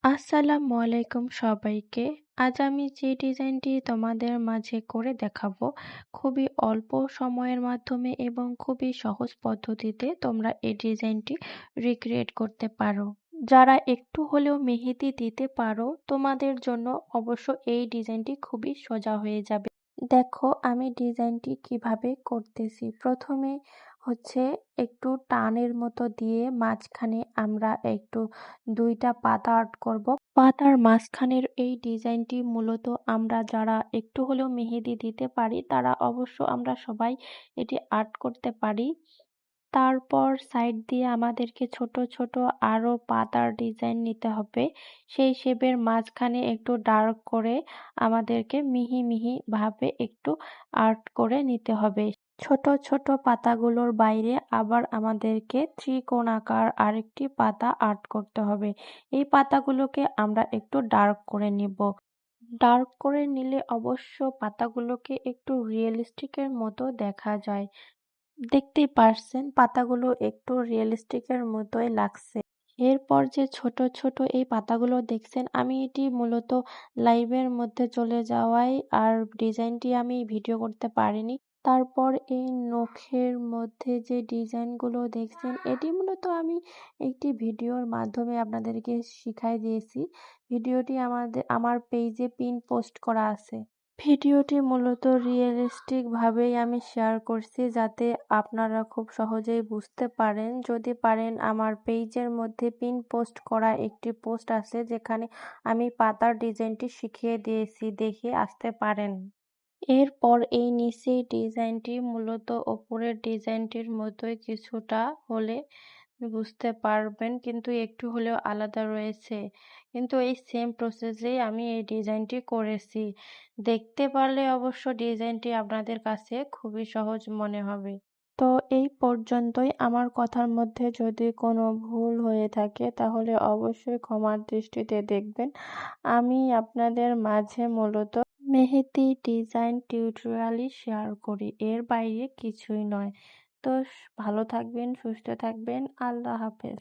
আসসালামু আলাইকুম সবাইকে। আজ আমি যে ডিজাইনটি তোমাদের মাঝে করে দেখাবো, খুবই অল্প সময়ের মাধ্যমে এবং খুবই সহজ পদ্ধতিতে তোমরা এই ডিজাইনটি রিক্রিয়েট করতে পারো। যারা একটু হলেও মেহেদি দিতে পারো, তোমাদের জন্য অবশ্য এই ডিজাইনটি খুবই সোজা হয়ে যাবে। দেখো আমি ডিজাইনটি কিভাবে করতেছি। প্রথমে হচ্ছে একটু টানের মতো দিয়ে মাঝখানে আমরা একটু দুইটা পাতা আর্ট করব। পাতার মাঝখানের এই ডিজাইনটি মূলত আমরা যারা একটু হলেও মেহেদি দিতে পারি তারা অবশ্য আমরা সবাই এটি আর্ট করতে পারি। তারপর সাইড দিয়ে আমাদেরকে ছোট ছোট আরো পাতার ডিজাইন নিতে হবে। সেই শেপের মাঝখানে একটু ডার্ক করে আমাদেরকে মিহি মিহি ভাবে একটু আর্ট করে নিতে হবে। ছোট ছোট পাতাগুলোর বাইরে আবার আমাদেরকে ত্রিকোণাকার আরেকটি পাতা আর্ট করতে হবে। এই পাতাগুলোকে আমরা একটু ডার্ক করে নিব। ডার্ক করে নিলে অবশ্য পাতাগুলোকে একটু রিয়েলিস্টিকের মতো দেখা যায়। দেখতেই পারছেন পাতাগুলো একটু রিয়েলিস্টিকের মতোই লাগছে। এরপর যে ছোট ছোট এই পাতাগুলো দেখছেন, আমি এটি মূলত লাইভের মধ্যে চলে যাওয়ায় আর ডিজাইনটি আমি ভিডিও করতে পারিনি। তারপর এই নখের মধ্যে যে ডিজাইনগুলো দেখছেন, এটি মূলত আমি একটি ভিডিওর মাধ্যমে আপনাদেরকে শিখাই দিয়েছি। ভিডিওটি আমার পেজে পিন পোস্ট করা আছে। ভিডিওটি মূলত রিয়েলিস্টিক ভাবেই আমি শেয়ার করছি যাতে আপনারা খুব সহজেই বুঝতে পারেন। যদি পারেন আমার পেজের মধ্যে পিন পোস্ট করা একটি পোস্ট আছে যেখানে আমি পাতার ডিজাইনটি শিখিয়ে দিয়েছি, দেখে আসতে পারেন। এরপর এই নিচের ডিজাইনটি মূলত ওপরের ডিজাইনটির মতোই কিছুটা হলে বুঝতে পারবেন, কিন্তু একটু হলেও আলাদা রয়েছে। কিন্তু এই সেম প্রসেসেই আমি এই ডিজাইনটি করেছি। দেখতে পারলে অবশ্য ডিজাইনটি আপনাদের কাছে খুবই সহজ মনে হবে। তো এই পর্যন্তই। আমার কথার মধ্যে যদি কোনো ভুল হয়ে থাকে তাহলে অবশ্যই ক্ষমার দৃষ্টিতে দেখবেন। আমি আপনাদের মাঝে মূলত মেহেদি ডিজাইন টিউটোরিয়ালই শেয়ার করি, এর বাইরে কিছুই নয়। তো ভালো থাকবেন, সুস্থ থাকবেন। আল্লাহ হাফেজ।